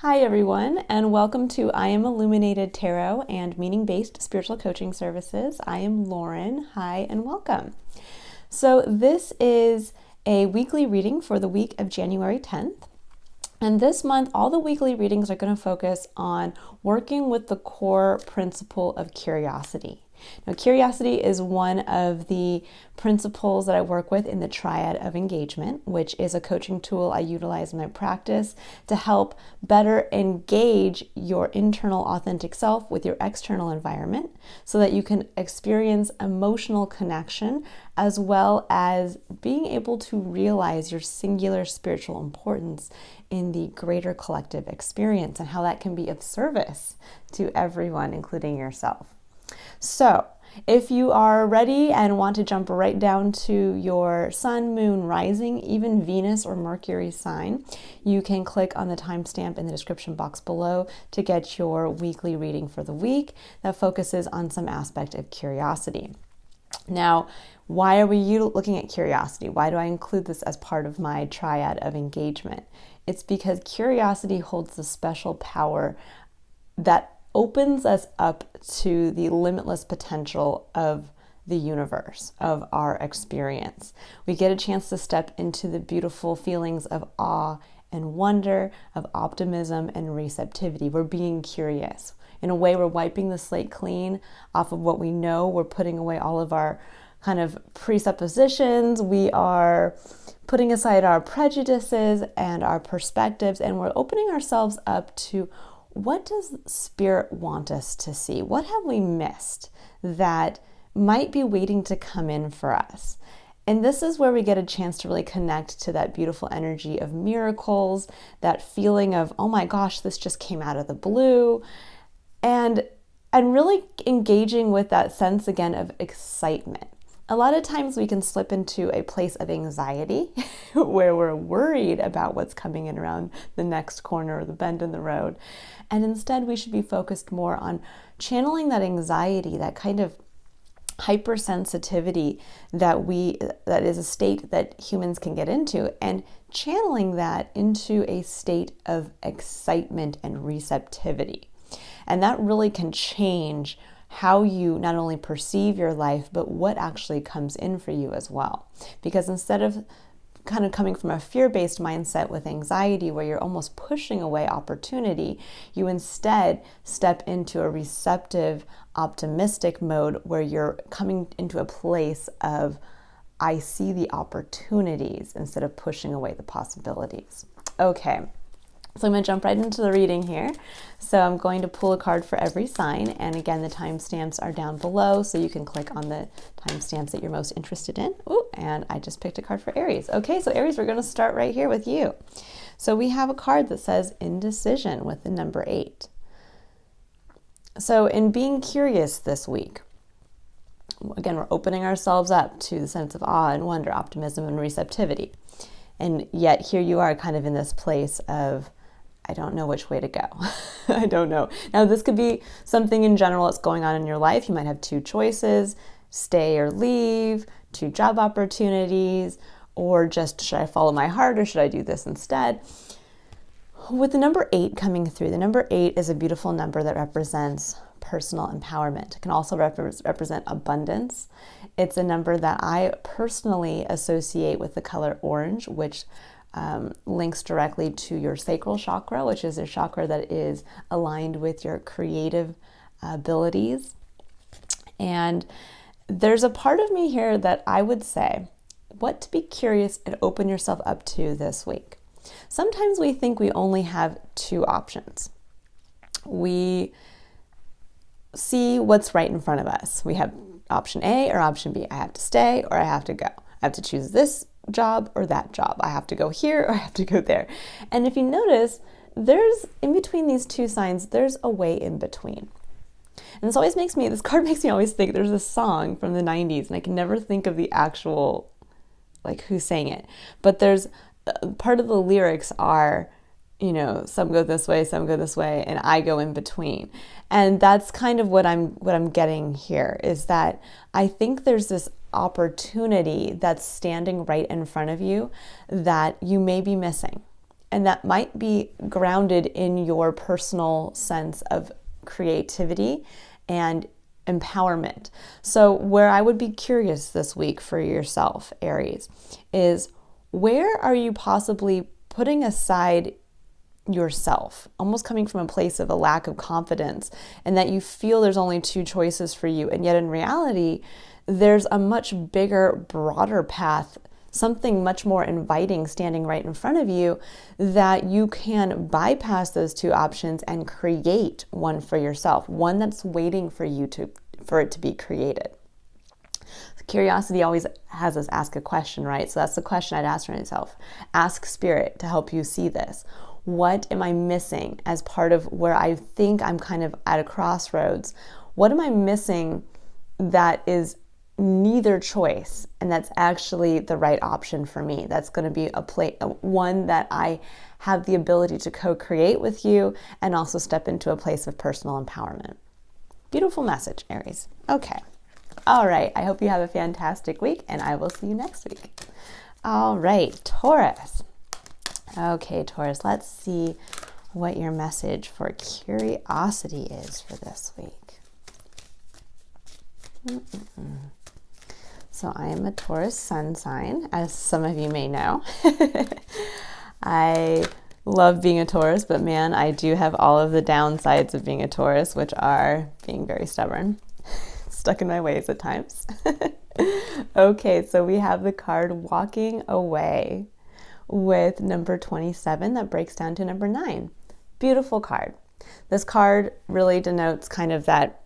Hi everyone, and welcome to I Am Illuminated Tarot and Meaning-Based Spiritual Coaching Services. I am Lauren. Hi and welcome. So this is a weekly reading for the week of January 10th. And this month, all the weekly readings are going to focus on working with the core principle of curiosity. Now, curiosity is one of the principles that I work with in the triad of engagement, which is a coaching tool I utilize in my practice to help better engage your internal authentic self with your external environment so that you can experience emotional connection as well as being able to realize your singular spiritual importance in the greater collective experience and how that can be of service to everyone, including yourself. So, if you are ready and want to jump right down to your sun, moon, rising, even Venus or Mercury sign, you can click on the timestamp in the description box below to get your weekly reading for the week that focuses on some aspect of curiosity. Now, why are we looking at curiosity? Why do I include this as part of my triad of engagement? It's because curiosity holds the special power that opens us up to the limitless potential of the universe, of our experience. We get a chance to step into the beautiful feelings of awe and wonder, of optimism and receptivity. We're being curious. In a way, we're wiping the slate clean off of what we know. We're putting away all of our kind of presuppositions. We are putting aside our prejudices and our perspectives, and we're opening ourselves up to what does Spirit want us to see? What have we missed that might be waiting to come in for us? And this is where we get a chance to really connect to that beautiful energy of miracles, that feeling of, oh my gosh, this just came out of the blue, and really engaging with that sense again of excitement. A lot of times we can slip into a place of anxiety where we're worried about what's coming in around the next corner or the bend in the road. And instead we should be focused more on channeling that anxiety, that kind of hypersensitivity that is a state that humans can get into, and channeling that into a state of excitement and receptivity. And that really can change how you not only perceive your life, but what actually comes in for you as well. Because instead of kind of coming from a fear-based mindset with anxiety where you're almost pushing away opportunity, you instead step into a receptive, optimistic mode where you're coming into a place of, I see the opportunities instead of pushing away the possibilities. Okay. So I'm going to jump right into the reading here. So I'm going to pull a card for every sign. And again, the timestamps are down below, so you can click on the timestamps that you're most interested in. Ooh, and I just picked a card for Aries. Okay, so Aries, we're going to start right here with you. So we have a card that says indecision with the number 8. So in being curious this week, again, we're opening ourselves up to the sense of awe and wonder, optimism and receptivity. And yet here you are kind of in this place of, I don't know which way to go. I don't know. Now, this could be something in general that's going on in your life. You might have two choices, stay or leave, two job opportunities, or just should I follow my heart or should I do this instead? With the number 8 coming through, the number 8 is a beautiful number that represents personal empowerment. It can also represent abundance. It's a number that I personally associate with the color orange, which links directly to your sacral chakra, which is a chakra that is aligned with your creative abilities. And there's a part of me here that I would say, what to be curious and open yourself up to this week. Sometimes we think we only have two options. We see what's right in front of us. We have option A or option B. I have to stay or I have to go. I have to choose this job or that job. I have to go here or I have to go there. And if you notice, there's in between these two signs, there's a way in between. And this card makes me always think there's a song from the 90s and I can never think of the actual, like who sang it. But there's part of the lyrics are, you know, some go this way, some go this way, and I go in between. And that's kind of what I'm getting here, is that I think there's this opportunity that's standing right in front of you that you may be missing. And that might be grounded in your personal sense of creativity and empowerment. So where I would be curious this week for yourself, Aries, is where are you possibly putting aside yourself, almost coming from a place of a lack of confidence, and that you feel there's only two choices for you, and yet in reality there's a much bigger, broader path, something much more inviting standing right in front of you, that you can bypass those two options and create one for yourself, one that's waiting for it to be created. Curiosity always has us ask a question, right? So that's the question I'd ask for myself. Ask Spirit to help you see this. What am I missing as part of where I think I'm kind of at a crossroads? What am I missing that is neither choice and that's actually the right option for me? That's going to be one that I have the ability to co-create with you and also step into a place of personal empowerment. Beautiful message, Aries. Okay. All right. I hope you have a fantastic week, and I will see you next week. All right, Taurus. Okay, Taurus, let's see what your message for curiosity is for this week. So I am a Taurus sun sign, as some of you may know. I love being a Taurus, but man, I do have all of the downsides of being a Taurus, which are being very stubborn, stuck in my ways at times. Okay, so we have the card Walking Away with number 27 that breaks down to number 9. Beautiful card. This card really denotes kind of that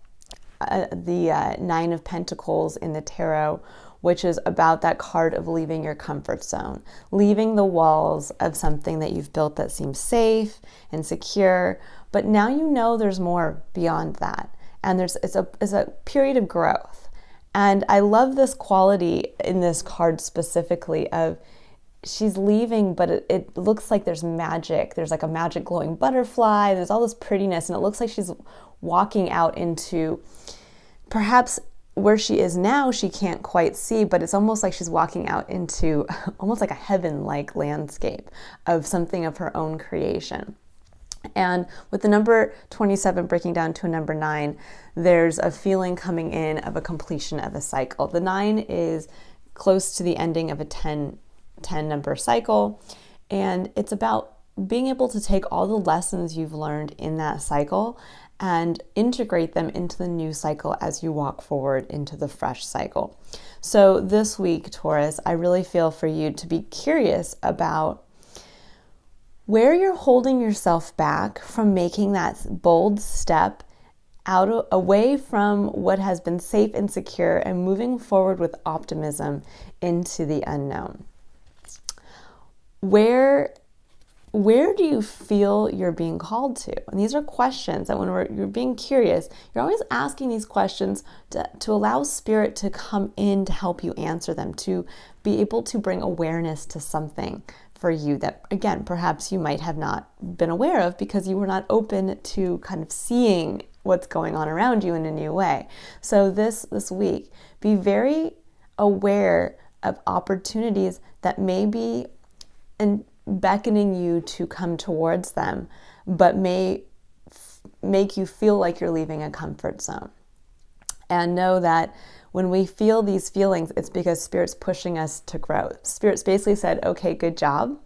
the Nine of Pentacles in the tarot, which is about that card of leaving your comfort zone, leaving the walls of something that you've built that seems safe and secure, but now you know there's more beyond that, and it's a period of growth. And I love this quality in this card specifically of she's leaving, but it looks like there's magic. There's like a magic glowing butterfly. There's all this prettiness, and it looks like she's walking out into perhaps where she is now, she can't quite see, but it's almost like she's walking out into almost like a heaven-like landscape of something of her own creation. And with the number 27 breaking down to a number 9, there's a feeling coming in of a completion of a cycle. The 9 is close to the ending of a 10 number cycle, and it's about being able to take all the lessons you've learned in that cycle and integrate them into the new cycle as you walk forward into the fresh cycle. So this week, Taurus, I really feel for you to be curious about where you're holding yourself back from making that bold step away from what has been safe and secure and moving forward with optimism into the unknown. Where do you feel you're being called to? And these are questions that when you're being curious, you're always asking these questions to allow Spirit to come in to help you answer them, to be able to bring awareness to something for you that, again, perhaps you might have not been aware of because you were not open to kind of seeing what's going on around you in a new way. So this week, be very aware of opportunities that may be beckoning you to come towards them, but may make you feel like you're leaving a comfort zone. And know that when we feel these feelings, it's because Spirit's pushing us to grow. Spirit's basically said, okay, good job.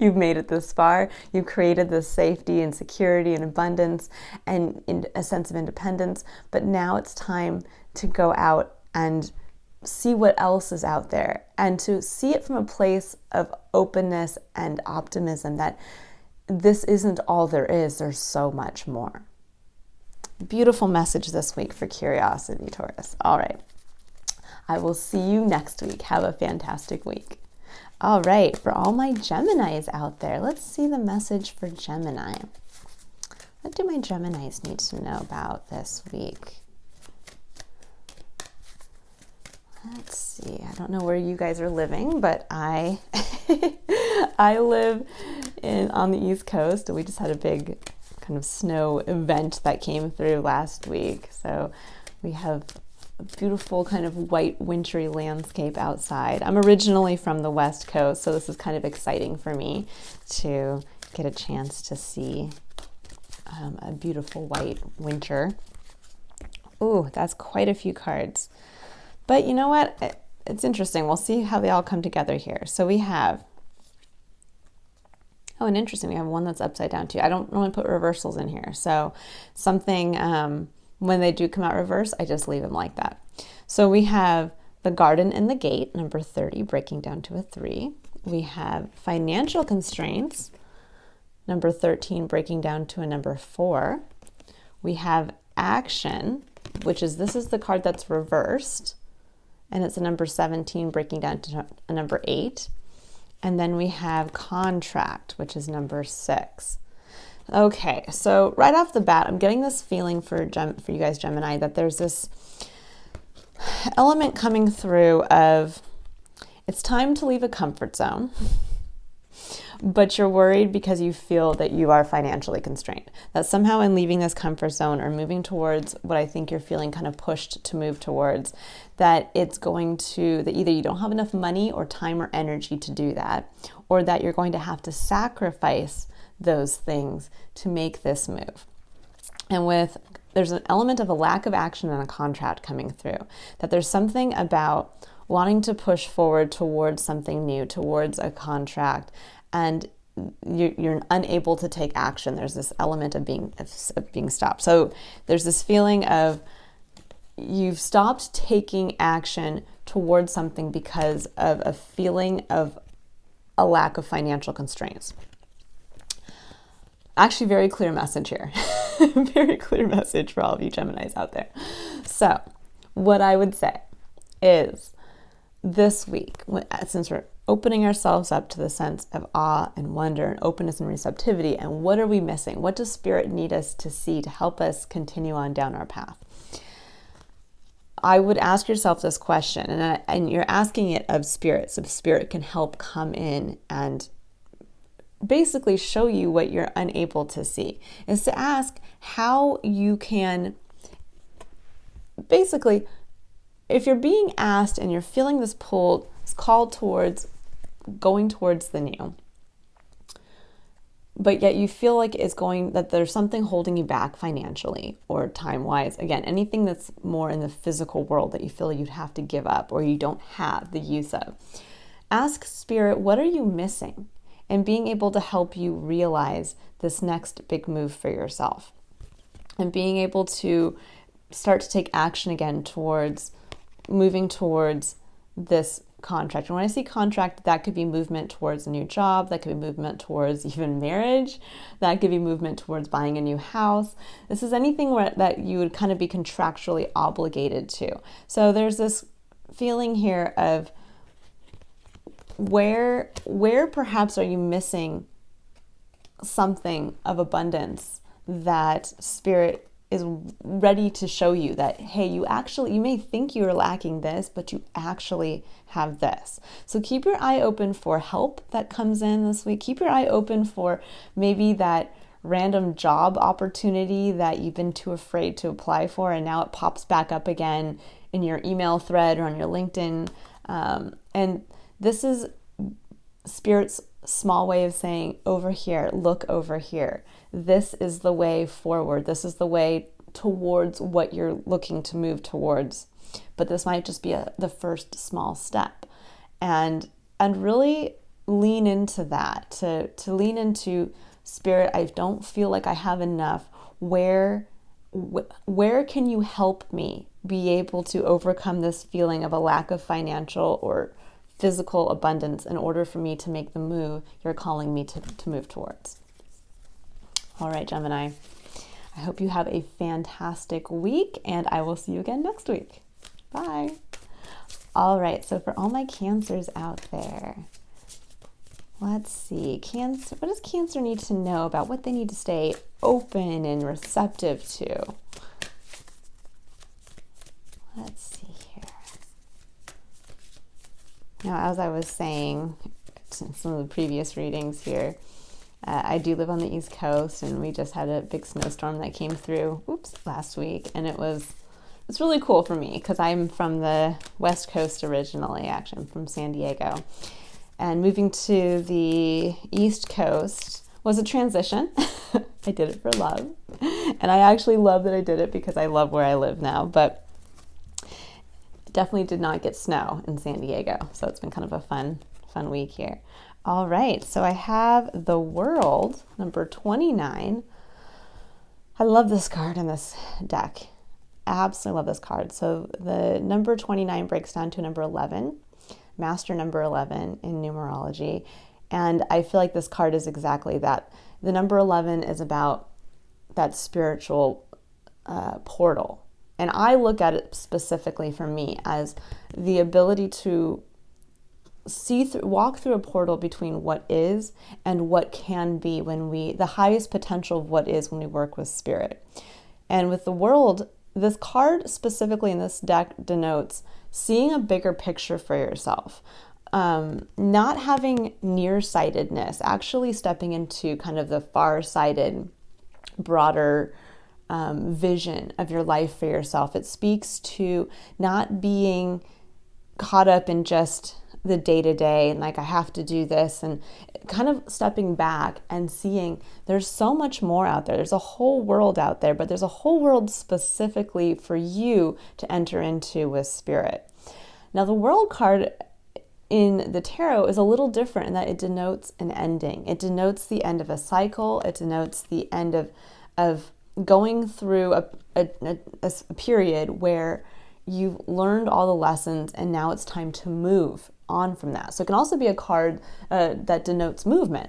You've made it this far. You've created this safety and security and abundance and a sense of independence. But now it's time to go out and see what else is out there, and to see it from a place of openness and optimism that this isn't all there is. There's so much more. Beautiful message this week for curiosity, Taurus. All right. I will see you next week. Have a fantastic week. All right. For all my Geminis out there, let's see the message for Gemini. What do my Geminis need to know about this week? Let's see. I don't know where you guys are living, but I live on the East Coast. We just had a big kind of snow event that came through last week. So we have beautiful kind of white wintry landscape outside. I'm originally from the West Coast, so this is kind of exciting for me to get a chance to see a beautiful white winter. Ooh, that's quite a few cards. But you know what? It's interesting. We'll see how they all come together here. So we have, oh, and interesting, we have one that's upside down too. I don't normally put reversals in here. So something, when they do come out reverse, I just leave them like that. So we have the garden and the gate, number 30, breaking down to a 3. We have financial constraints, number 13, breaking down to a number 4. We have action, which is, this is the card that's reversed, and it's a number 17, breaking down to a number 8. And then we have contract, which is number 6. Okay, so right off the bat, I'm getting this feeling for you guys, Gemini, that there's this element coming through of it's time to leave a comfort zone, but you're worried because you feel that you are financially constrained. That somehow in leaving this comfort zone or moving towards what I think you're feeling kind of pushed to move towards, that it's going to, that either you don't have enough money or time or energy to do that, or that you're going to have to sacrifice those things to make this move. And there's an element of a lack of action and a contract coming through, that there's something about wanting to push forward towards something new, towards a contract, and you're unable to take action. There's this element of being stopped. So there's this feeling of you've stopped taking action towards something because of a feeling of a lack of financial constraints. Actually, very clear message here. Very clear message for all of you Geminis out there. So what I would say is this week, since we're opening ourselves up to the sense of awe and wonder and openness and receptivity, and what are we missing? What does Spirit need us to see to help us continue on down our path? I would ask yourself this question, and you're asking it of Spirit, so Spirit can help come in and basically show you what you're unable to see, is to ask how you can, basically, if you're being asked and you're feeling this pull, this call towards going towards the new, but yet you feel like that there's something holding you back financially or time-wise. Again, anything that's more in the physical world that you feel you'd have to give up or you don't have the use of. Ask Spirit, what are you missing? And being able to help you realize this next big move for yourself. And being able to start to take action again towards moving towards this contract. And when I say contract, that could be movement towards a new job, that could be movement towards even marriage, that could be movement towards buying a new house. This is anything that you would kind of be contractually obligated to. So there's this feeling here of where perhaps are you missing something of abundance that Spirit is ready to show you, that, hey, you may think you're lacking this, but you actually have this. So keep your eye open for help that comes in this week. Keep your eye open for maybe that random job opportunity that you've been too afraid to apply for, and now it pops back up again in your email thread or on your LinkedIn. And this is Spirit's small way of saying, over here, look over here. This is the way forward. This is the way towards what you're looking to move towards. But this might just be the first small step. And really lean into that, to lean into, Spirit, I don't feel like I have enough. Where can you help me be able to overcome this feeling of a lack of financial or physical abundance in order for me to make the move you're calling me to move towards? All right, Gemini, I hope you have a fantastic week, and I will see you again next week. Bye. All right, so for all my Cancers out there, let's see. Cancer, what does Cancer need to know about what they need to stay open and receptive to? Let's see here. Now, as I was saying in some of the previous readings here, I do live on the East Coast, and we just had a big snowstorm that came through last week, and it was it's really cool for me because I'm from the West Coast originally, actually. I'm from San Diego. And moving to the East Coast was a transition. I did it for love. And I actually love that I did it because I love where I live now. But definitely did not get snow in San Diego. So it's been kind of a fun week here. All right, so I have the World, number 29. I love this card in this deck. Absolutely love this card. So the number 29 breaks down to number 11, master number 11 in numerology. And I feel like this card is exactly that. The number 11 is about that spiritual portal. And I look at it specifically for me as the ability to walk through a portal between what is and what can be the highest potential of what is when we work with spirit. And with the World, this card specifically in this deck denotes seeing a bigger picture for yourself. Not having nearsightedness, actually stepping into kind of the far-sighted, broader vision of your life for yourself. It speaks to not being caught up in just the day-to-day and like I have to do this, and kind of stepping back and seeing there's so much more out there. There's a whole world out there, but there's a whole world specifically for you to enter into with spirit. Now the World card in the tarot is a little different in that it denotes an ending. It denotes the end of a cycle. It denotes the end of going through a period where you've learned all the lessons and now it's time to move on from that. So it can also be a card that denotes movement.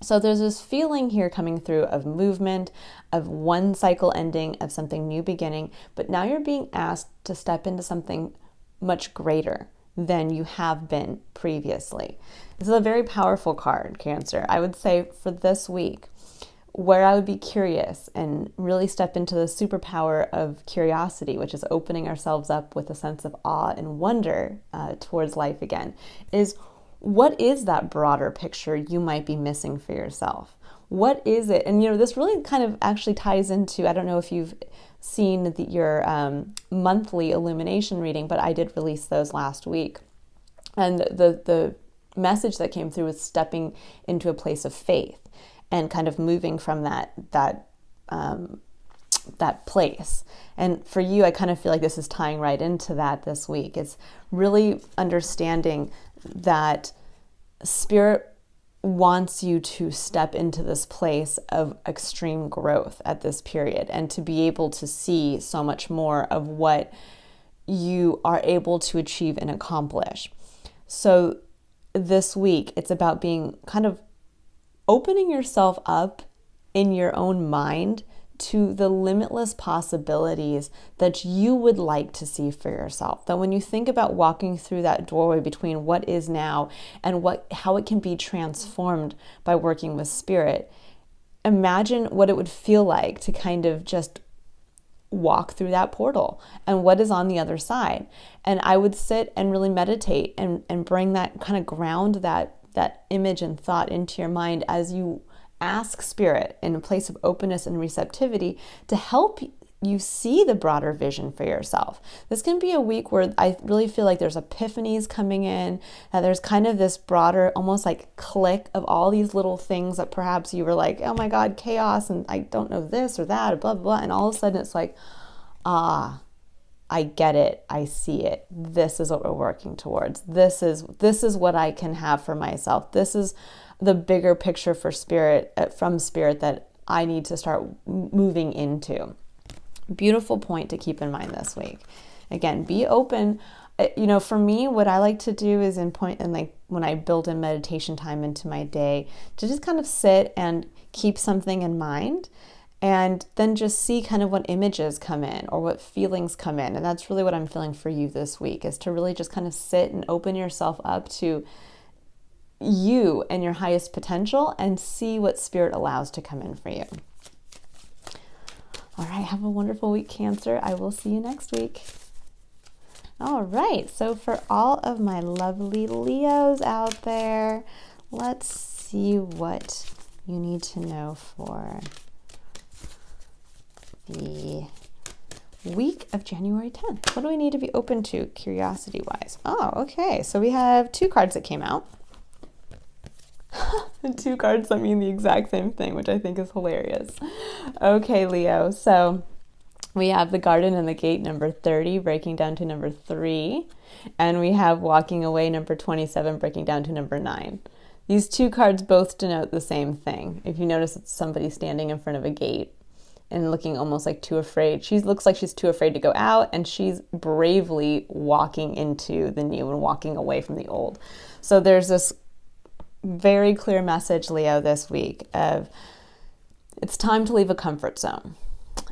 So there's this feeling here coming through of movement, of one cycle ending, of something new beginning, but now you're being asked to step into something much greater than you have been previously. This is a very powerful card, Cancer. I would say for this week, where I would be curious and really step into the superpower of curiosity, which is opening ourselves up with a sense of awe and wonder towards life again, is what is that broader picture you might be missing for yourself? What is it? And this really kind of actually ties into, I don't know if you've seen your monthly illumination reading, but I did release those last week. And the message that came through was stepping into a place of faith and kind of moving from that place. And for you, I kind of feel like this is tying right into that this week. It's really understanding that spirit wants you to step into this place of extreme growth at this period and to be able to see so much more of what you are able to achieve and accomplish. So this week, it's about being kind of opening yourself up in your own mind to the limitless possibilities that you would like to see for yourself. That when you think about walking through that doorway between what is now and how it can be transformed by working with spirit, imagine what it would feel like to kind of just walk through that portal and what is on the other side. And I would sit and really meditate and bring that kind of ground that image and thought into your mind as you ask spirit in a place of openness and receptivity to help you see the broader vision for yourself. This can be a week where I really feel like there's epiphanies coming in, that there's kind of this broader, almost like click of all these little things that perhaps you were like, oh my God, chaos, and I don't know this or that, blah, blah, blah. And all of a sudden it's like, I get it. I see it. This is what we're working towards. This is what I can have for myself. This is the bigger picture for spirit, from spirit, that I need to start moving into. Beautiful point to keep in mind this week. Again, be open. For me, what I like to do is when I build in meditation time into my day, to just kind of sit and keep something in mind, and then just see kind of what images come in or what feelings come in. And that's really what I'm feeling for you this week, is to really just kind of sit and open yourself up to you and your highest potential and see what spirit allows to come in for you. All right, have a wonderful week, Cancer. I will see you next week. All right, so for all of my lovely Leos out there, let's see what you need to know for the week of January 10th. What do we need to be open to curiosity-wise? Oh, okay. So we have 2 cards that came out. 2 cards that mean the exact same thing, which I think is hilarious. Okay, Leo. So we have the Garden and the Gate, number 30, breaking down to number 3. And we have Walking Away, number 27, breaking down to number 9. These 2 cards both denote the same thing. If you notice, it's somebody standing in front of a gate and looking almost like too afraid. She looks like she's too afraid to go out, and she's bravely walking into the new and walking away from the old. So there's this very clear message, Leo, this week of it's time to leave a comfort zone.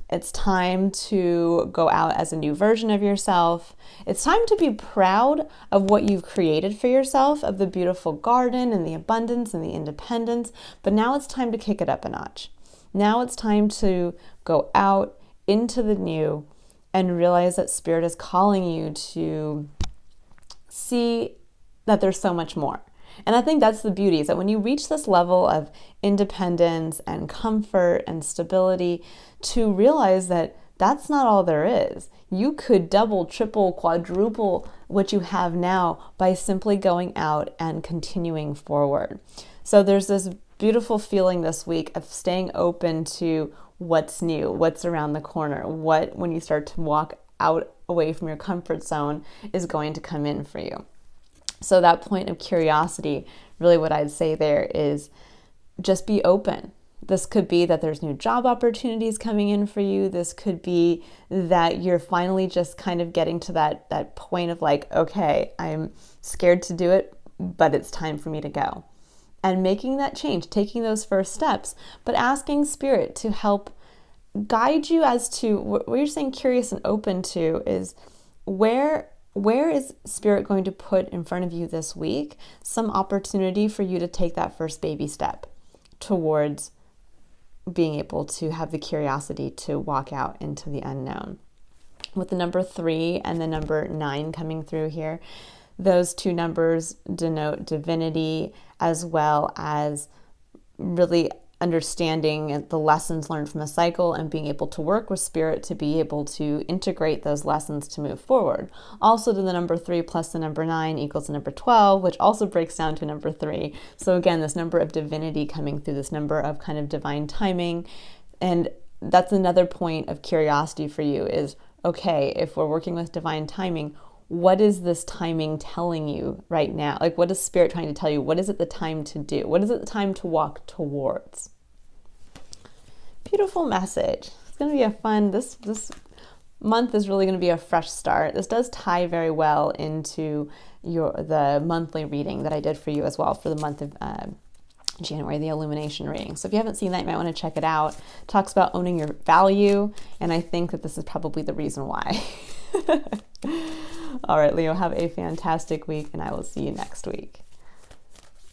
It's time to go out as a new version of yourself. It's time to be proud of what you've created for yourself, of the beautiful garden and the abundance and the independence. But now it's time to kick it up a notch. Now it's time to go out into the new and realize that Spirit is calling you to see that there's so much more. And I think that's the beauty, is that when you reach this level of independence and comfort and stability, to realize that that's not all there is. You could double, triple, quadruple what you have now by simply going out and continuing forward. So there's this beautiful feeling this week of staying open to what's new, what's around the corner, what, when you start to walk out away from your comfort zone, is going to come in for you. So that point of curiosity, really what I'd say there is just be open. This could be that there's new job opportunities coming in for you. This could be that you're finally just kind of getting to that point of like, okay, I'm scared to do it, but it's time for me to go. And making that change, taking those first steps, but asking Spirit to help guide you as to what you're saying curious and open to is where is Spirit going to put in front of you this week some opportunity for you to take that first baby step towards being able to have the curiosity to walk out into the unknown. With the number 3 and the number 9 coming through here, those 2 numbers denote divinity as well as really understanding the lessons learned from the cycle and being able to work with Spirit to be able to integrate those lessons to move forward. Also, to the number 3 plus the number 9 equals the number 12, which also breaks down to number 3. So again, this number of divinity coming through, this number of kind of divine timing. And that's another point of curiosity for you is, okay, if we're working with divine timing, what is this timing telling you right now? Like, what is Spirit trying to tell you? What is it the time to do? What is it the time to walk towards? Beautiful message. It's going to be a fun, this month is really going to be a fresh start. This does tie very well into the monthly reading that I did for you as well for the month of January, the illumination reading. So if you haven't seen that, you might want to check it out. It talks about owning your value, and I think that this is probably the reason why. All right, Leo, have a fantastic week, and I will see you next week.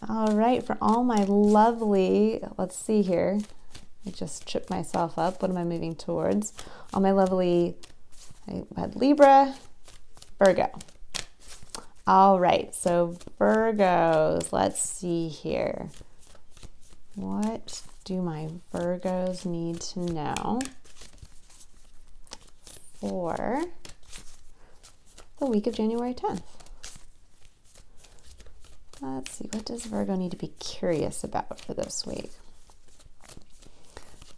All right, for all my lovely, let's see here. I just tripped myself up. What am I moving towards? All my lovely, I had Libra, Virgo. All right, so Virgos, let's see here. What do my Virgos need to know for the week of January 10th? Let's see, what does Virgo need to be curious about for this week?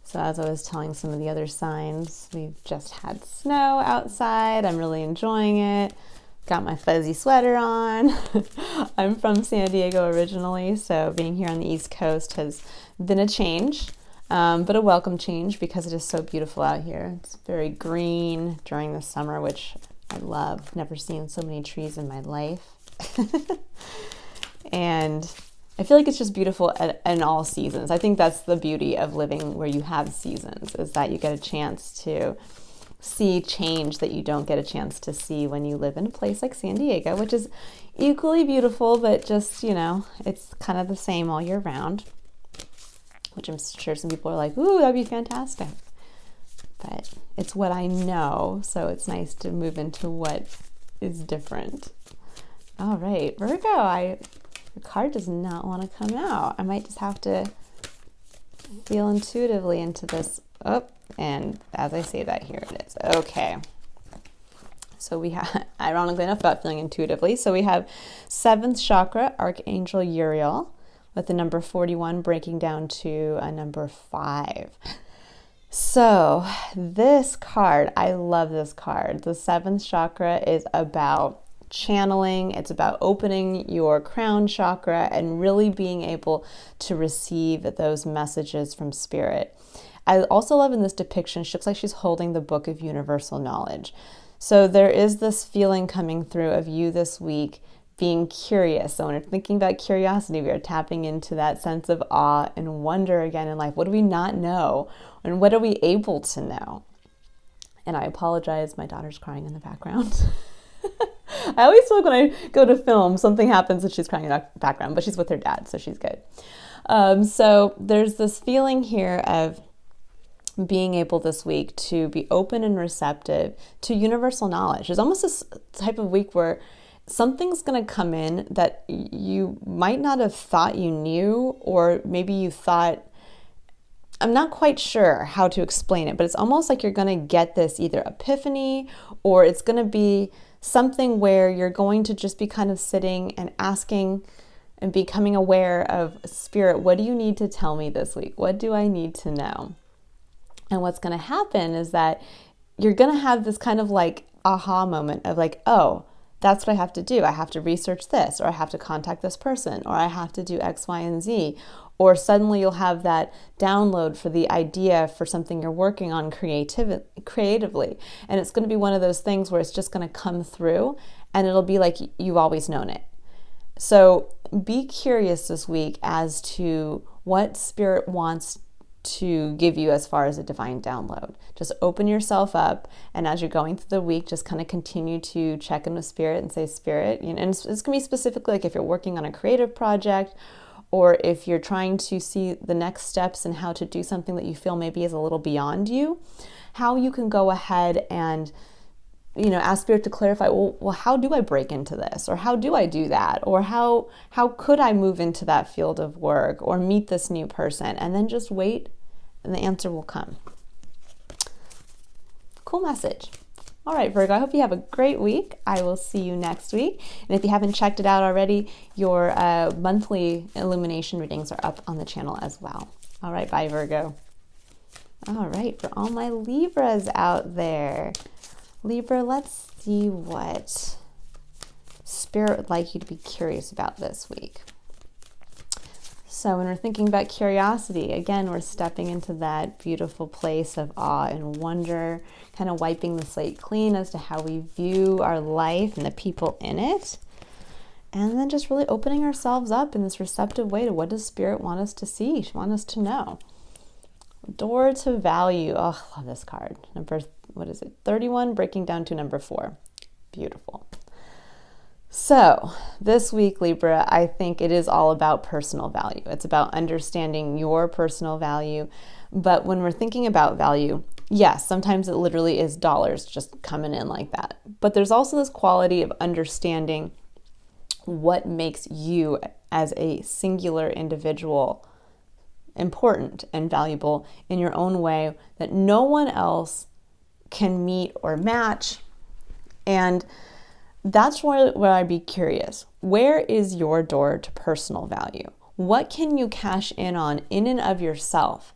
So as I was telling some of the other signs, we've just had snow outside. I'm really enjoying it. Got my fuzzy sweater on. I'm from San Diego originally, so being here on the East Coast has been a change, but a welcome change because it is so beautiful out here. It's very green during the summer, which I love. Never seen so many trees in my life. And I feel like it's just beautiful in all seasons. I think that's the beauty of living where you have seasons, is that you get a chance to see change that you don't get a chance to see when you live in a place like San Diego, which is equally beautiful, but just, you know, it's kind of the same all year round, which I'm sure some people are like, ooh, that'd be fantastic. But it's what I know, so it's nice to move into what is different. All right, Virgo, the card does not want to come out. I might just have to feel intuitively into this. Oh, and as I say that, here it is. Okay. So we have, ironically enough, about feeling intuitively. So we have 7th chakra, Archangel Uriel, with the number 41 breaking down to a number 5. So this card, I love this card. The 7th chakra is about channeling. It's about opening your crown chakra and really being able to receive those messages from spirit. I also love in this depiction, she looks like she's holding the Book of Universal Knowledge. So there is this feeling coming through of you this week being curious. So when we're thinking about curiosity, we are tapping into that sense of awe and wonder again in life. What do we not know? And what are we able to know? And I apologize, my daughter's crying in the background. I always feel like when I go to film, something happens and she's crying in the background, but she's with her dad, so she's good. So there's this feeling here of being able this week to be open and receptive to universal knowledge. There's almost this type of week where something's going to come in that you might not have thought you knew, or maybe you thought, I'm not quite sure how to explain it, but it's almost like you're going to get this either epiphany, or it's going to be something where you're going to just be kind of sitting and asking and becoming aware of spirit. What do you need to tell me this week? What do I need to know? And what's going to happen is that you're going to have this kind of like aha moment of like, oh, that's what I have to do. I have to research this, or I have to contact this person, or I have to do X, Y, and Z. Or suddenly you'll have that download for the idea for something you're working on creatively. And it's going to be one of those things where it's just going to come through and it'll be like you've always known it. So be curious this week as to what spirit wants to give you as far as a divine download. Just open yourself up, and as you're going through the week, just kind of continue to check in with spirit and say, spirit, and it's going to be specifically like if you're working on a creative project, or if you're trying to see the next steps and how to do something that you feel maybe is a little beyond you, how you can go ahead and ask spirit to clarify, well, how do I break into this? Or how do I do that? Or how could I move into that field of work or meet this new person? And then just wait and the answer will come. Cool message. All right, Virgo, I hope you have a great week. I will see you next week. And if you haven't checked it out already, your monthly illumination readings are up on the channel as well. All right, bye, Virgo. All right, for all my Libras out there. Libra, let's see what spirit would like you to be curious about this week. So when we're thinking about curiosity, again, we're stepping into that beautiful place of awe and wonder, kind of wiping the slate clean as to how we view our life and the people in it. And then just really opening ourselves up in this receptive way to what does spirit want us to see, want us to know. Door to value. Oh, I love this card. Number, 31, breaking down to number 4. Beautiful. So this week, Libra, I think it is all about personal value. It's about understanding your personal value. But when we're thinking about value, yes, sometimes it literally is dollars just coming in like that. But there's also this quality of understanding what makes you as a singular individual important and valuable in your own way that no one else can meet or match. And that's where I'd be curious. Where is your door to personal value? What can you cash in on in and of yourself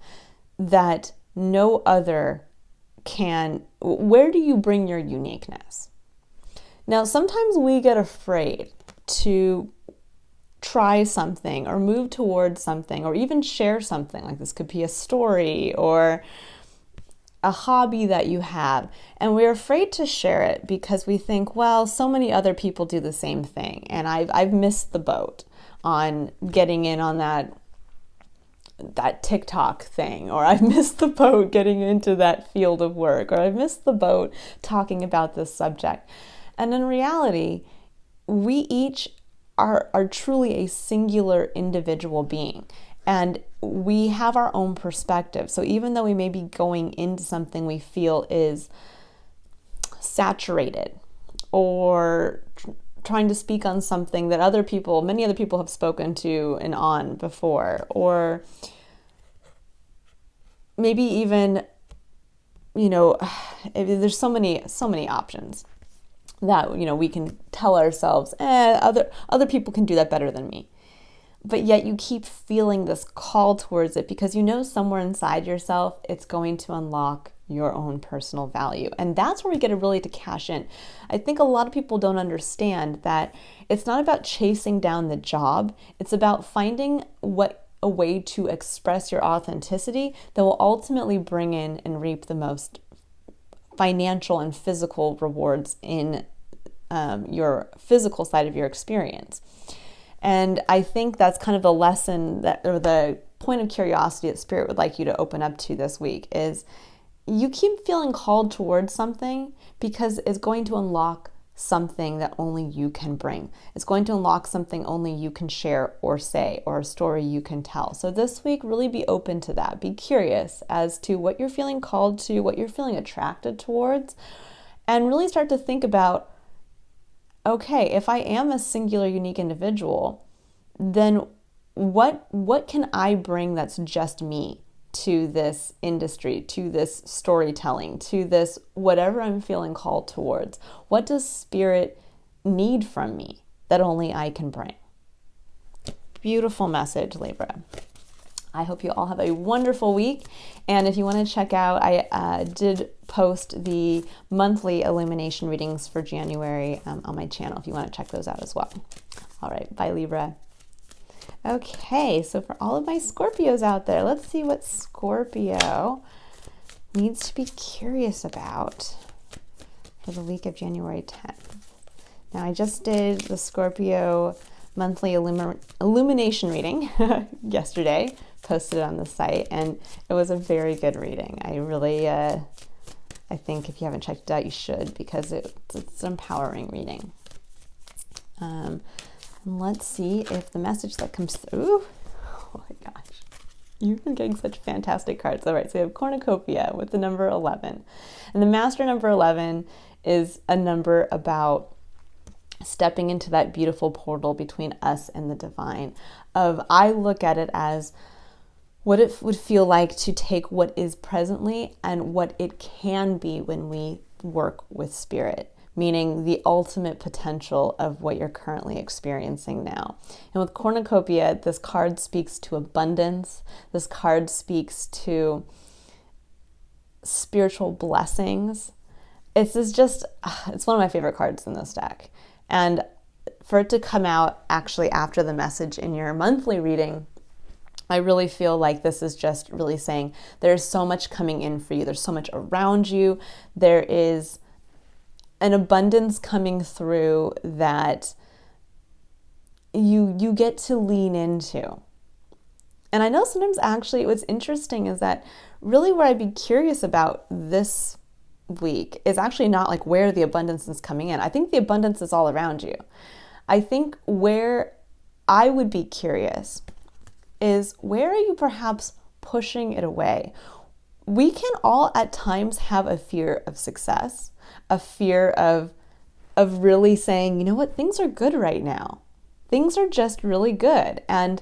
that no other can? Where do you bring your uniqueness? Now, sometimes we get afraid to try something or move towards something or even share something. Like this could be a story or a hobby that you have, and we're afraid to share it because we think, well, so many other people do the same thing, and I've missed the boat on getting in on that TikTok thing, or I've missed the boat getting into that field of work, or I've missed the boat talking about this subject. And in reality, we each are truly a singular individual being. And we have our own perspective. So even though we may be going into something we feel is saturated or trying to speak on something that many other people have spoken to and on before, or maybe even there's so many options that, we can tell ourselves, other people can do that better than me. But yet you keep feeling this call towards it because somewhere inside yourself, it's going to unlock your own personal value. And that's where we get to cash in. I think a lot of people don't understand that it's not about chasing down the job. It's about finding a way to express your authenticity that will ultimately bring in and reap the most financial and physical rewards in your physical side of your experience. And I think that's kind of the lesson or the point of curiosity that Spirit would like you to open up to this week is you keep feeling called towards something because it's going to unlock something that only you can bring. It's going to unlock something only you can share or say, or a story you can tell. So this week, really be open to that. Be curious as to what you're feeling called to, what you're feeling attracted towards, and really start to think about, okay, if I am a singular, unique individual, then what can I bring that's just me to this industry, to this storytelling, to this whatever I'm feeling called towards? What does Spirit need from me that only I can bring? Beautiful message, Libra. I hope you all have a wonderful week. And if you want to check out, I did post the monthly illumination readings for January on my channel if you want to check those out as well. All right, bye, Libra. Okay, so for all of my Scorpios out there, let's see what Scorpio needs to be curious about for the week of January 10th. Now, I just did the Scorpio monthly illumination reading yesterday, posted it on the site, and it was a very good reading. I really, I think if you haven't checked it out, you should, because it's an empowering reading. Let's see if the message that comes through, oh my gosh, you've been getting such fantastic cards. All right, so we have cornucopia with the number 11. And the master number 11 is a number about stepping into that beautiful portal between us and the divine. I look at it as what it would feel like to take what is presently and what it can be when we work with Spirit, meaning the ultimate potential of what you're currently experiencing now. And with cornucopia, this card speaks to abundance. This card speaks to spiritual blessings. It's one of my favorite cards in this deck. And for it to come out actually after the message in your monthly reading, I really feel like this is just really saying there's so much coming in for you. There's so much around you. There is an abundance coming through that you get to lean into. And I know sometimes actually what's interesting is that really where I'd be curious about this week is actually not like where the abundance is coming in. I think the abundance is all around you. I think where I would be curious is where are you perhaps pushing it away? We can all at times have a fear of success, a fear of really saying, you know what, things are good right now. Things are just really good. And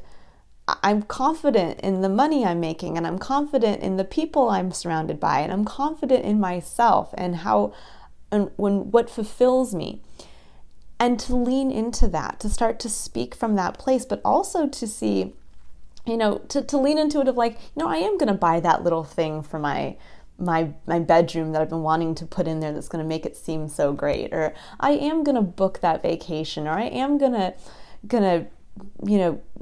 I'm confident in the money I'm making, and I'm confident in the people I'm surrounded by, and I'm confident in myself and what fulfills me. And to lean into that, to start to speak from that place, but also to see, to lean into it of like, I am going to buy that little thing for my bedroom that I've been wanting to put in there that's going to make it seem so great, or I am going to book that vacation, or I am going to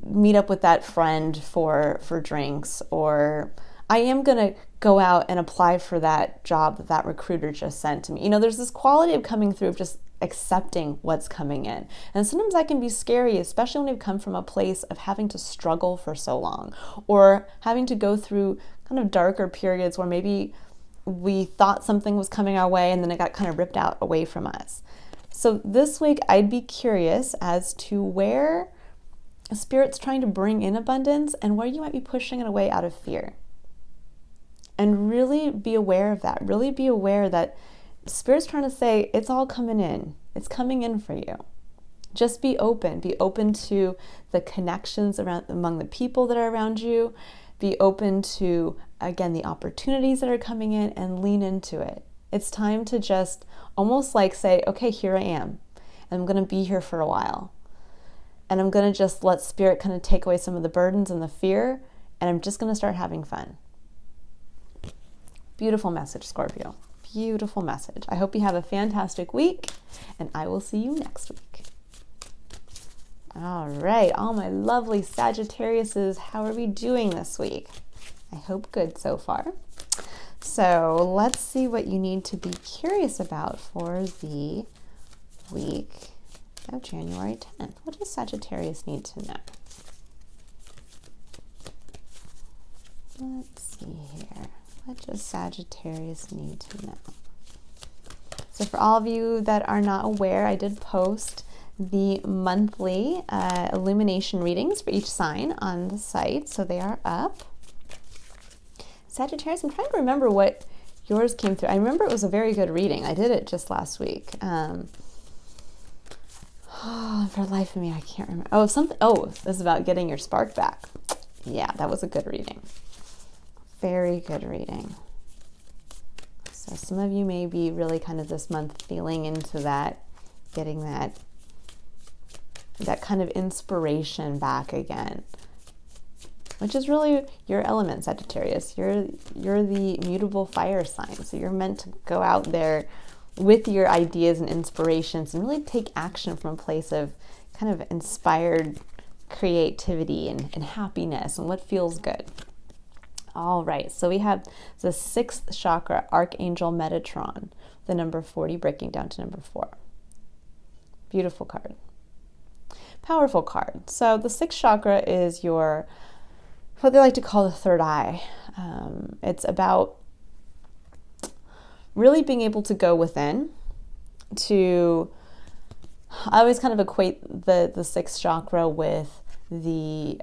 meet up with that friend for drinks, or I am going to go out and apply for that job that recruiter just sent to me. There's this quality of coming through of just accepting what's coming in. And sometimes that can be scary, especially when we've come from a place of having to struggle for so long, or having to go through kind of darker periods where maybe we thought something was coming our way and then it got kind of ripped out away from us. So this week, I'd be curious as to where Spirit's trying to bring in abundance and where you might be pushing it away out of fear. And really be aware of that. Really be aware that Spirit's trying to say, it's all coming in. It's coming in for you. Just be open. Be open to the connections among the people that are around you, Be open to, again, the opportunities that are coming in and lean into it. It's time to just almost like say, okay, here I am. And I'm going to be here for a while. And I'm going to just let Spirit kind of take away some of the burdens and the fear. And I'm just going to start having fun. Beautiful message, Scorpio. Beautiful message. I hope you have a fantastic week. And I will see you next week. All right, all my lovely Sagittariuses, how are we doing this week? I hope good so far. So let's see what you need to be curious about for the week of January 10th. What does Sagittarius need to know? Let's see here. What does Sagittarius need to know? So for all of you that are not aware, I did post the monthly illumination readings for each sign on the site, so they are up. Sagittarius, I'm trying to remember what yours came through. I remember it was a very good reading. I did it just last week. For the life of me, I can't remember. This is about getting your spark back. Yeah, that was a good reading. Very good reading. So some of you may be really kind of this month feeling into that, getting that kind of inspiration back again, which is really your element, Sagittarius. You're the mutable fire sign, so you're meant to go out there with your ideas and inspirations and really take action from a place of kind of inspired creativity and happiness and what feels good. All right, so we have the 6th chakra, Archangel Metatron, the number 40 breaking down to number 4. Beautiful card. Powerful card. So the 6th chakra is your, what they like to call the third eye. It's about really being able to go within to, I always kind of equate the 6th chakra with the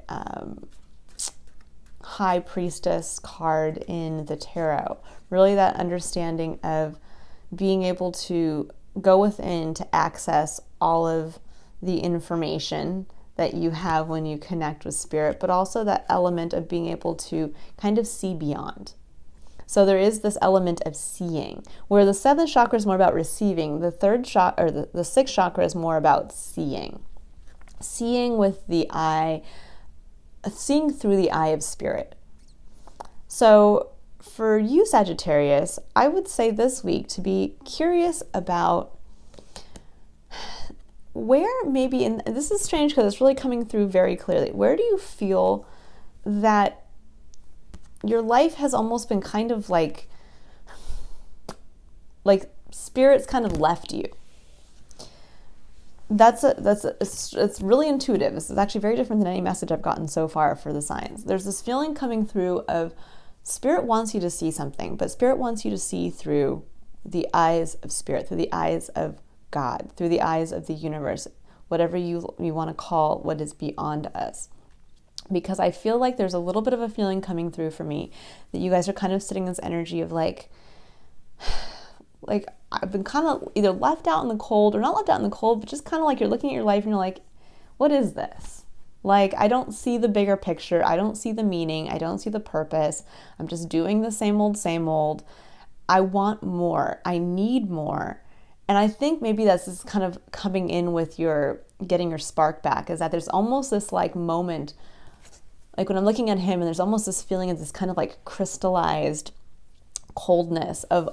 High Priestess card in the tarot. Really that understanding of being able to go within to access all of the information that you have when you connect with Spirit, but also that element of being able to kind of see beyond. So there is this element of seeing, where the 7th chakra is more about receiving. The 3rd chakra, or the 6th chakra, is more about seeing. Seeing with the eye, seeing through the eye of Spirit. So for you, Sagittarius, I would say this week to be curious about where maybe, and this is strange because it's really coming through very clearly, where do you feel that your life has almost been kind of like Spirit's kind of left you? It's really intuitive. This is actually very different than any message I've gotten so far for the signs. There's this feeling coming through of Spirit wants you to see something, but Spirit wants you to see through the eyes of Spirit, through the eyes of God, through the eyes of the universe, whatever you want to call what is beyond us. Because I feel like there's a little bit of a feeling coming through for me that you guys are kind of sitting in this energy of like I've been kind of either left out in the cold or not left out in the cold, but just kind of like you're looking at your life and you're like, what is this? Like, I don't see the bigger picture. I don't see the meaning. I don't see the purpose. I'm just doing the same old, same old. I want more. I need more. And I think maybe that's just kind of coming in with your getting your spark back, is that there's almost this like moment, like when I'm looking at him and there's almost this feeling of this kind of like crystallized coldness of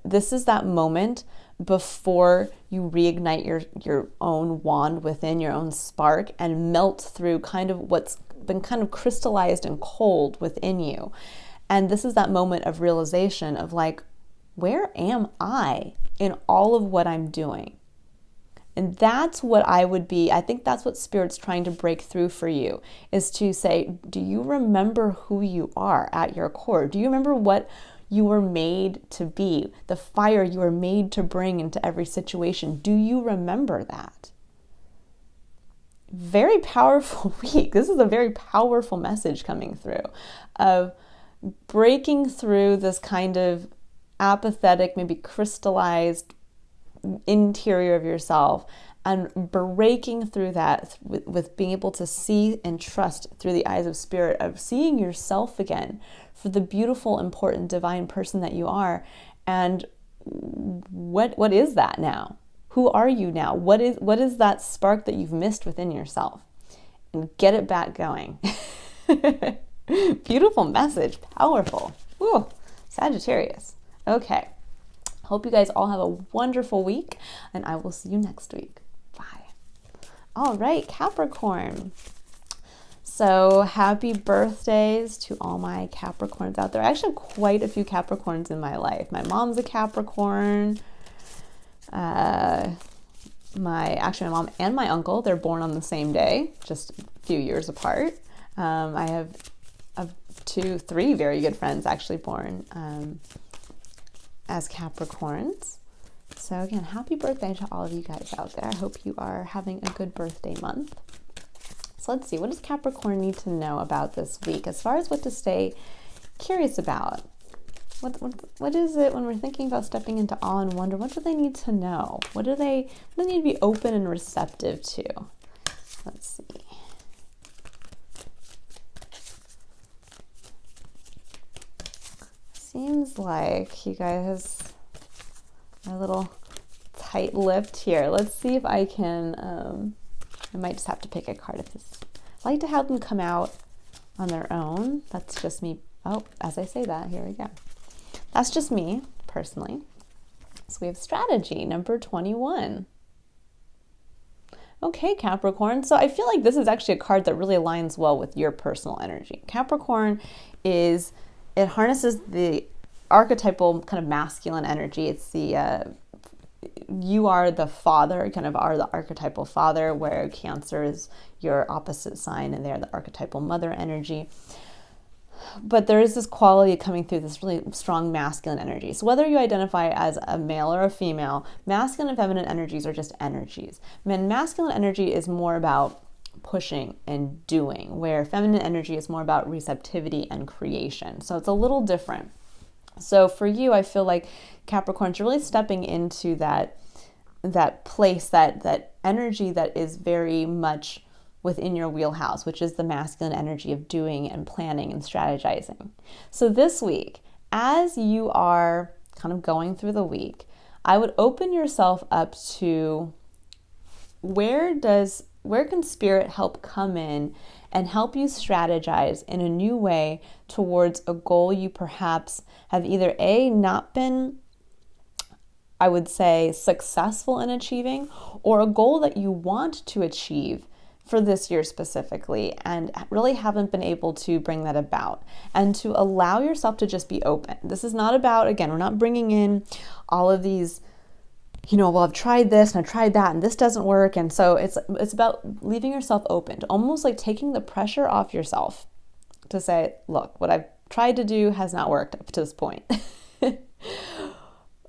this is that moment before you reignite your own wand within, your own spark, and melt through kind of what's been kind of crystallized and cold within you. And this is that moment of realization of like, where am I in all of what I'm doing? And that's what I think that's what Spirit's trying to break through for you, is to say, do you remember who you are at your core? Do you remember what you were made to be, the fire you were made to bring into every situation? Do you remember that? Very powerful week. This is a very powerful message coming through of breaking through this kind of apathetic, maybe crystallized interior of yourself and breaking through that with being able to see and trust through the eyes of spirit, of seeing yourself again for the beautiful, important, divine person that you are. And what is that now? Who are you now? What is that spark that you've missed within yourself? And get it back going. Beautiful message, powerful. Woo, Sagittarius. Okay. Hope you guys all have a wonderful week, and I will see you next week. Bye. All right, Capricorn. So happy birthdays to all my Capricorns out there. I actually have quite a few Capricorns in my life. My mom's a Capricorn. My mom and my uncle, they're born on the same day, just a few years apart. I have 3 very good friends actually born as Capricorns. So again, happy birthday to all of you guys out there. I hope you are having a good birthday month. So let's see, what does Capricorn need to know about this week as far as what to stay curious about? What is it when we're thinking about stepping into awe and wonder? What do they need to know? What do they need to be open and receptive to? Let's see. Seems like you guys are a little tight-lipped here. Let's see if I can, I might just have to pick a card of this. I like to have them come out on their own. That's just me. Oh, as I say that, here we go. That's just me, personally. So we have strategy, number 21. Okay, Capricorn. So I feel like this is actually a card that really aligns well with your personal energy. Capricorn it harnesses the archetypal kind of masculine energy. It's you are the father, kind of are the archetypal father, where Cancer is your opposite sign and they're the archetypal mother energy. But there is this quality coming through, this really strong masculine energy. So whether you identify as a male or a female, masculine and feminine energies are just energies. Masculine energy is more about pushing and doing, where feminine energy is more about receptivity and creation. So it's a little different. So for you, I feel like Capricorn's really stepping into that place, that energy that is very much within your wheelhouse, which is the masculine energy of doing and planning and strategizing. So this week, as you are kind of going through the week, I would open yourself up to where can spirit help come in and help you strategize in a new way towards a goal you perhaps have either not been, I would say, successful in achieving, or a goal that you want to achieve for this year specifically and really haven't been able to bring that about, and to allow yourself to just be open. This is not about, again, we're not bringing in all of these, well, I've tried this and I've tried that and this doesn't work. And so it's about leaving yourself open, to almost like taking the pressure off yourself to say, look, what I've tried to do has not worked up to this point.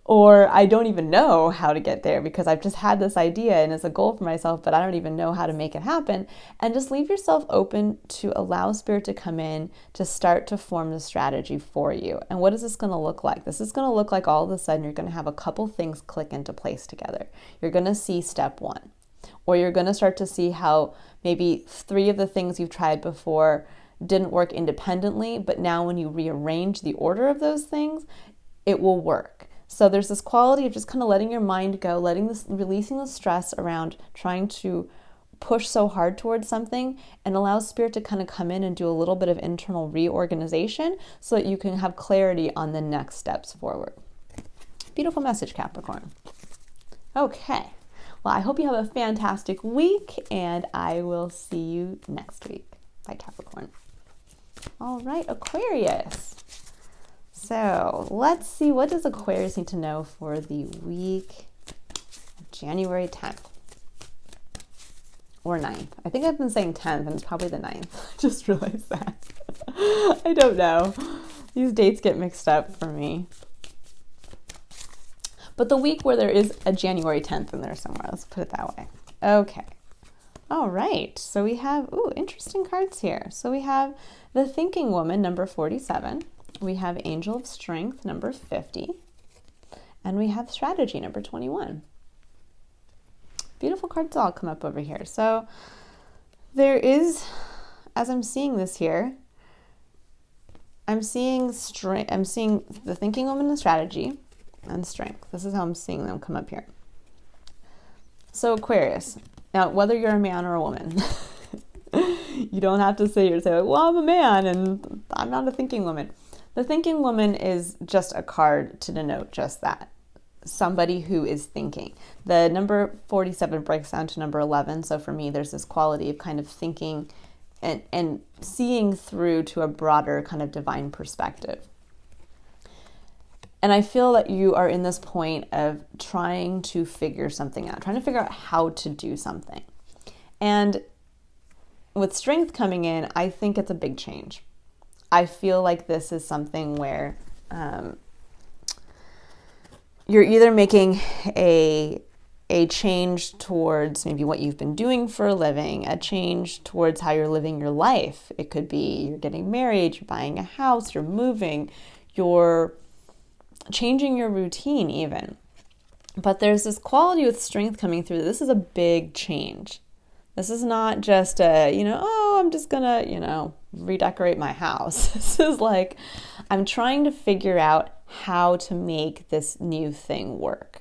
Or I don't even know how to get there because I've just had this idea and it's a goal for myself, but I don't even know how to make it happen. And just leave yourself open to allow spirit to come in to start to form the strategy for you. And what is this going to look like? This is going to look like all of a sudden you're going to have a couple things click into place together. You're going to see step 1, or you're going to start to see how maybe 3 of the things you've tried before didn't work independently, but now when you rearrange the order of those things, it will work. So there's this quality of just kind of letting your mind go, releasing the stress around trying to push so hard towards something, and allow spirit to kind of come in and do a little bit of internal reorganization so that you can have clarity on the next steps forward. Beautiful message, Capricorn. Okay. Well, I hope you have a fantastic week, and I will see you next week. Bye, Capricorn. All right, Aquarius. So let's see, what does Aquarius need to know for the week of January 10th or 9th? I think I've been saying 10th and it's probably the 9th. I just realized that. I don't know. These dates get mixed up for me. But the week where there is a January 10th in there somewhere, let's put it that way. Okay. All right. So we have, interesting cards here. So we have the Thinking Woman, number 47. We have Angel of Strength, number 50, and we have Strategy, number 21. beautiful cards all come up over here. So there is, as I'm seeing this here, I'm seeing strength. I'm seeing the thinking woman and strategy and strength. This is how I'm seeing them come up here. So Aquarius, now whether you're a man or a woman, you don't have to say, well, I'm a man and I'm not a thinking woman. The thinking woman is just a card to denote just that. Somebody who is thinking. The number 47 breaks down to number 11. So for me, there's this quality of kind of thinking and seeing through to a broader kind of divine perspective. And I feel that you are in this point of trying to figure something out, trying to figure out how to do something. And with strength coming in, I think it's a big change. I feel like this is something where you're either making a change towards maybe what you've been doing for a living, a change towards how you're living your life. It could be you're getting married, you're buying a house, you're moving, you're changing your routine even. But there's this quality with strength coming through. This is a big change. This is not just I'm just gonna, redecorate my house. This is like, I'm trying to figure out how to make this new thing work.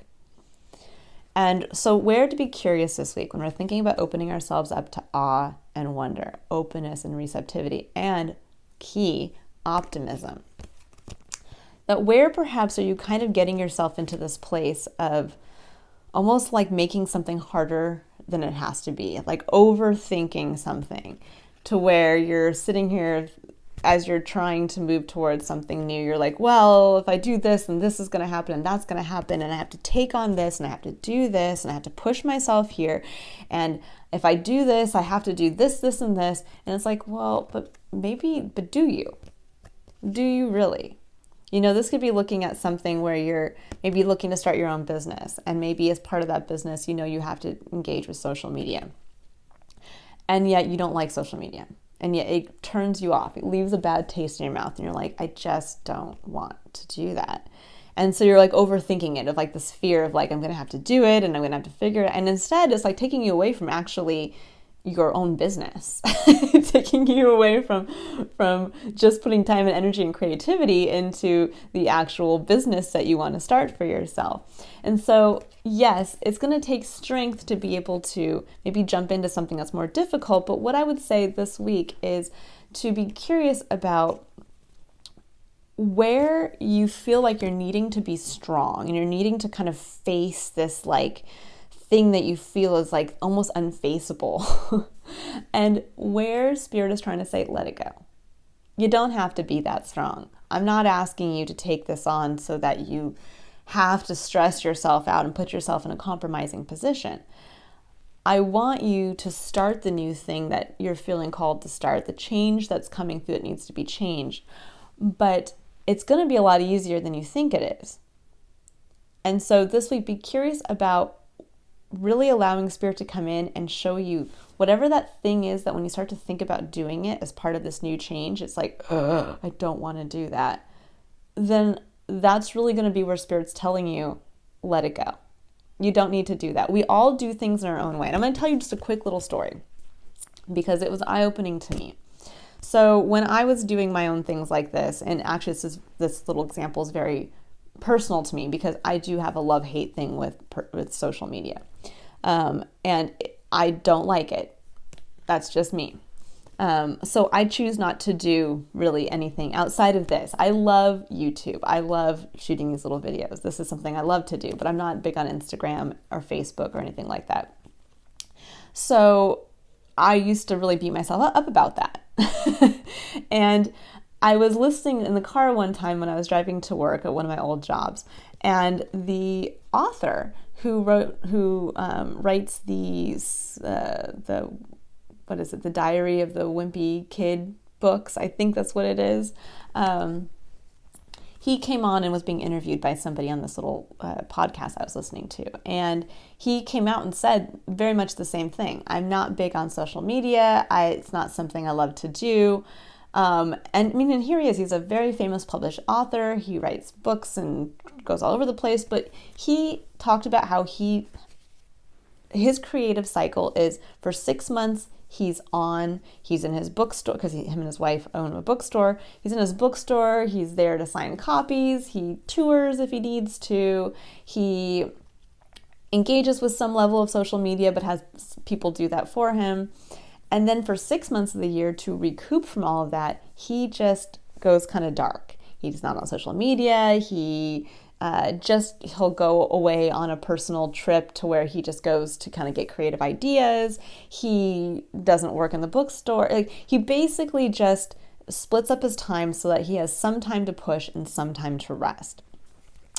And so where to be curious this week when we're thinking about opening ourselves up to awe and wonder, openness and receptivity, and key, optimism. That where perhaps are you kind of getting yourself into this place of almost like making something harder than it has to be, like overthinking something to where you're sitting here as you're trying to move towards something new. You're like, well, if I do this and this is going to happen and that's going to happen and I have to take on this and I have to do this and I have to push myself here. And if I do this, I have to do this, this, and this. And it's like, well, but do you? Do you really? This could be looking at something where you're maybe looking to start your own business. And maybe as part of that business, you have to engage with social media. And yet you don't like social media. And yet it turns you off. It leaves a bad taste in your mouth. And you're like, I just don't want to do that. And so you're like overthinking it, of like this fear of like, I'm going to have to do it and I'm going to have to figure it out. And instead it's like taking you away from actually your own business, taking you away from just putting time and energy and creativity into the actual business that you want to start for yourself. And so, yes, it's going to take strength to be able to maybe jump into something that's more difficult. But what I would say this week is to be curious about where you feel like you're needing to be strong and you're needing to kind of face this like thing that you feel is like almost unfaceable. And where Spirit is trying to say, let it go. You don't have to be that strong. I'm not asking you to take this on so that you have to stress yourself out and put yourself in a compromising position. I want you to start the new thing that you're feeling called to start, the change that's coming through that needs to be changed. But it's going to be a lot easier than you think it is. And so this week, be curious about really allowing Spirit to come in and show you whatever that thing is that when you start to think about doing it as part of this new change, it's like, I don't want to do that. Then that's really going to be where Spirit's telling you, let it go. You don't need to do that. We all do things in our own way. And I'm going to tell you just a quick little story because it was eye-opening to me. So when I was doing my own things like this, and actually this little example is very personal to me because I do have a love-hate thing with social media. And I don't like it. That's just me. So I choose not to do really anything outside of this. I love YouTube. I love shooting these little videos. This is something I love to do, but I'm not big on Instagram or Facebook or anything like that. So I used to really beat myself up about that. And I was listening in the car one time when I was driving to work at one of my old jobs, and the author who writes the Diary of the Wimpy Kid books, I think that's what it is. He came on and was being interviewed by somebody on this little podcast I was listening to, and he came out and said very much the same thing. I'm not big on social media. It's not something I love to do. And here he is. He's a very famous published author. He writes books and goes all over the place. But he talked about how he his creative cycle is for 6 months, he's in his bookstore, because him and his wife own a bookstore. He's in his bookstore, he's there to sign copies, he tours if he needs to, he engages with some level of social media, but has people do that for him. And then for 6 months of the year, to recoup from all of that, he just goes kind of dark. He's not on social media. He'll go away on a personal trip to where he just goes to kind of get creative ideas. He doesn't work in the bookstore. Like, he basically just splits up his time so that he has some time to push and some time to rest.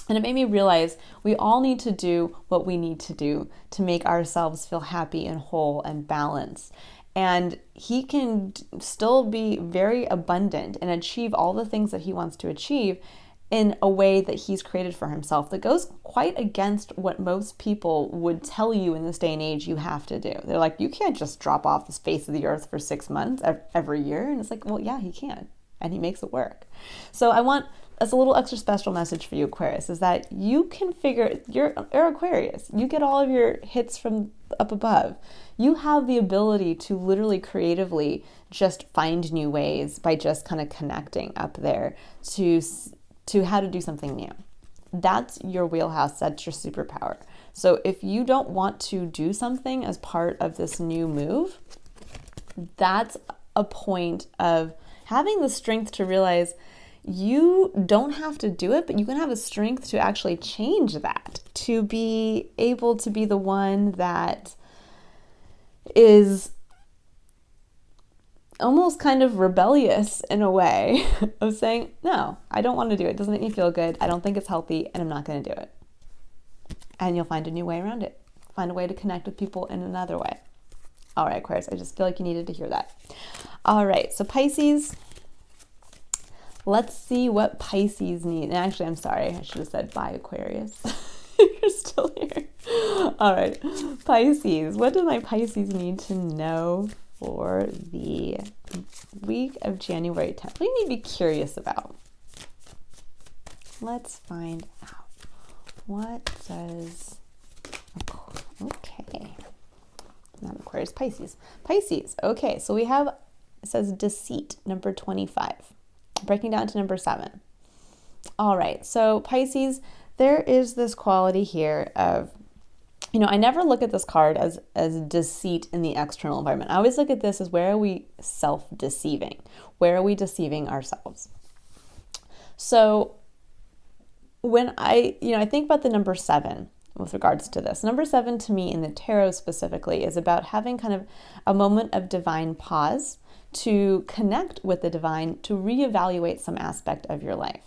And it made me realize we all need to do what we need to do to make ourselves feel happy and whole and balanced. And he can still be very abundant and achieve all the things that he wants to achieve in a way that he's created for himself that goes quite against what most people would tell you in this day and age you have to do. They're like, you can't just drop off the face of the earth for 6 months every year. And it's like, well, yeah, he can. And he makes it work. So I want, as a little extra special message for you, Aquarius, is that you can you're Aquarius. You get all of your hits from up above. You have the ability to literally creatively just find new ways by just kind of connecting up there to how to do something new. That's your wheelhouse. That's your superpower. So if you don't want to do something as part of this new move, that's a point of having the strength to realize you don't have to do it, but you can have the strength to actually change that, to be able to be the one that is almost kind of rebellious in a way of saying, no, I don't want to do it. It doesn't make me feel good. I don't think it's healthy, and I'm not going to do it. And you'll find a new way around it. Find a way to connect with people in another way. All right, Aquarius, I just feel like you needed to hear that. All right, so Pisces, let's see what Pisces need. And actually, I'm sorry, I should have said bye, Aquarius. You're still here. All right, Pisces, what does my Pisces need to know for the week of January 10th? What do you need to be curious about? Let's find out. What does, okay, not Aquarius, Pisces. Pisces, okay, so we have, it says deceit, number 25, breaking down to number 7. All right, so Pisces, there is this quality here of, I never look at this card as deceit in the external environment. I always look at this as, where are we self-deceiving? Where are we deceiving ourselves? So when I think about the number 7 with regards to this, number 7 to me in the tarot specifically is about having kind of a moment of divine pause to connect with the divine, to reevaluate some aspect of your life.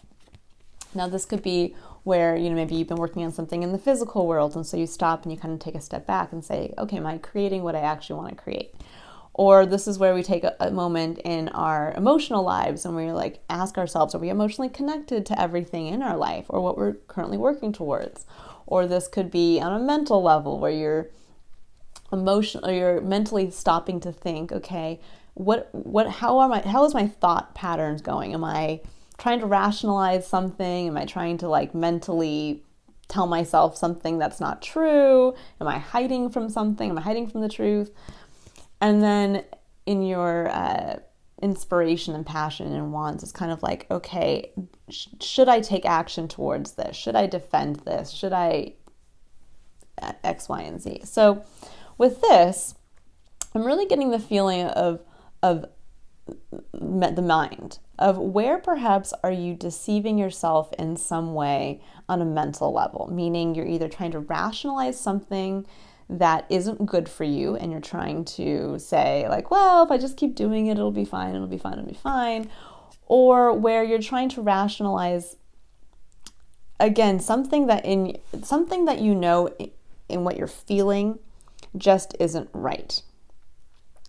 Now, this could be where, maybe you've been working on something in the physical world, and so you stop and you kind of take a step back and say, okay, am I creating what I actually want to create? Or this is where we take a moment in our emotional lives and we ask ourselves, are we emotionally connected to everything in our life or what we're currently working towards? Or this could be on a mental level where you're mentally stopping to think, okay, how is my thought patterns going? Am I trying to rationalize something? Am I trying to mentally tell myself something that's not true? Am I hiding from something? Am I hiding from the truth? And then in your inspiration and passion and wants, it's kind of like, okay, should I take action towards this? Should I defend this? Should I X, Y, and Z? So with this, I'm really getting the feeling of the mind, of where perhaps are you deceiving yourself in some way on a mental level, meaning you're either trying to rationalize something that isn't good for you and you're trying to say well, if I just keep doing it, it'll be fine, it'll be fine, it'll be fine. Or where you're trying to rationalize, again, something that in what you're feeling just isn't right.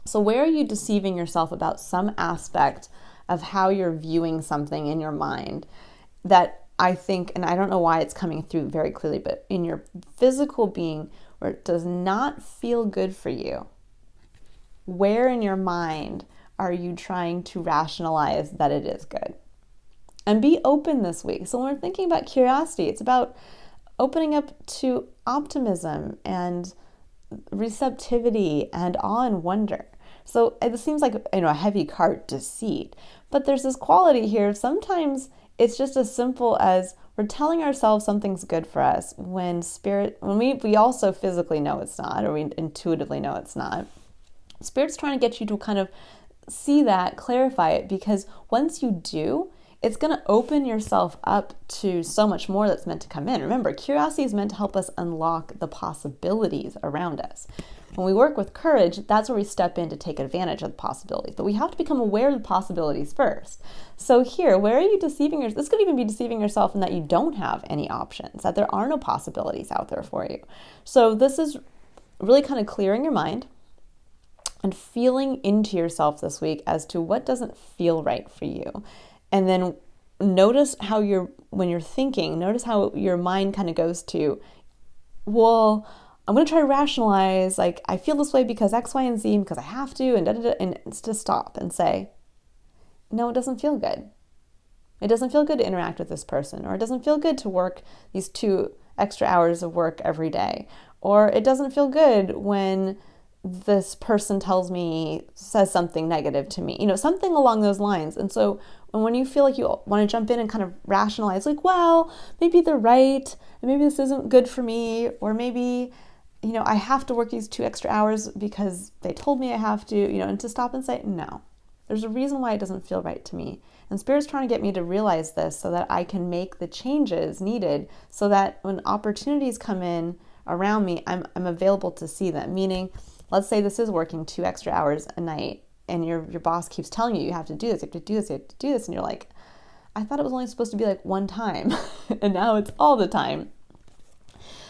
So where are you deceiving yourself about some aspect of how you're viewing something in your mind that I think, and I don't know why it's coming through very clearly, but in your physical being where it does not feel good for you? Where in your mind are you trying to rationalize that it is good? And be open this week. So when we're thinking about curiosity, it's about opening up to optimism and receptivity and awe and wonder. So it seems like, a heavy cart, deceit, but there's this quality here. Sometimes it's just as simple as we're telling ourselves something's good for us when we also physically know it's not, or we intuitively know it's not. Spirit's trying to get you to kind of see that, clarify it, because once you do, it's going to open yourself up to so much more that's meant to come in. Remember, curiosity is meant to help us unlock the possibilities around us. When we work with courage, that's where we step in to take advantage of the possibilities. But we have to become aware of the possibilities first. So here, where are you deceiving yourself? This could even be deceiving yourself in that you don't have any options, that there are no possibilities out there for you. So this is really kind of clearing your mind and feeling into yourself this week as to what doesn't feel right for you. And then notice how when you're thinking, notice how your mind kind of goes to, well, I'm going to try to rationalize, like, I feel this way because X, Y, and Z, because I have to, and da-da-da, and it's to stop and say, no, it doesn't feel good. It doesn't feel good to interact with this person, or it doesn't feel good to work these 2 extra hours of work every day, or it doesn't feel good when this person says something negative to me, something along those lines. And so when you feel like you want to jump in and kind of rationalize, like, well, maybe they're right, and maybe this isn't good for me, or maybe, I have to work these 2 extra hours because they told me I have to, and to stop and say, no, there's a reason why it doesn't feel right to me. And Spirit's trying to get me to realize this so that I can make the changes needed so that when opportunities come in around me, I'm available to see them. Meaning, let's say this is working 2 extra hours a night, and your boss keeps telling you have to do this, you have to do this, you have to do this, and you're like, I thought it was only supposed to be like one time, and now it's all the time.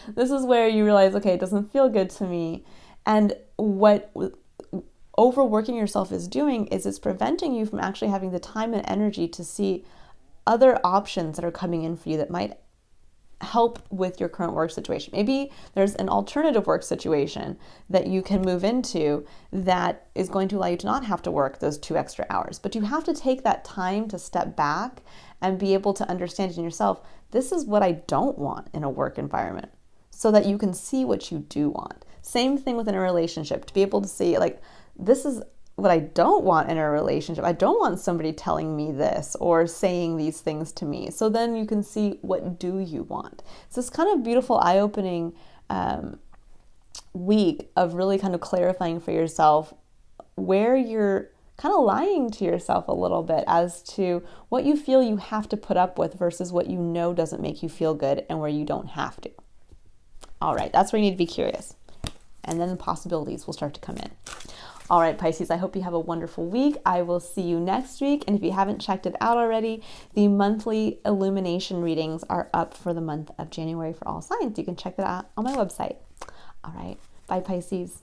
This is where you realize, okay, it doesn't feel good to me. And what overworking yourself is doing is it's preventing you from actually having the time and energy to see other options that are coming in for you that might help with your current work situation. Maybe there's an alternative work situation that you can move into that is going to allow you to not have to work those 2 extra hours. But you have to take that time to step back and be able to understand in yourself, this is what I don't want in a work environment, so that you can see what you do want. Same thing within a relationship, to be able to see, like, this is what I don't want in a relationship. I don't want somebody telling me this or saying these things to me. So then you can see, what do you want? It's this kind of beautiful, eye-opening week of really kind of clarifying for yourself where you're kind of lying to yourself a little bit as to what you feel you have to put up with versus what you know doesn't make you feel good and where you don't have to. All right, that's where you need to be curious. And then the possibilities will start to come in. All right, Pisces, I hope you have a wonderful week. I will see you next week. And if you haven't checked it out already, the monthly illumination readings are up for the month of January for all signs. You can check that out on my website. All right, bye, Pisces.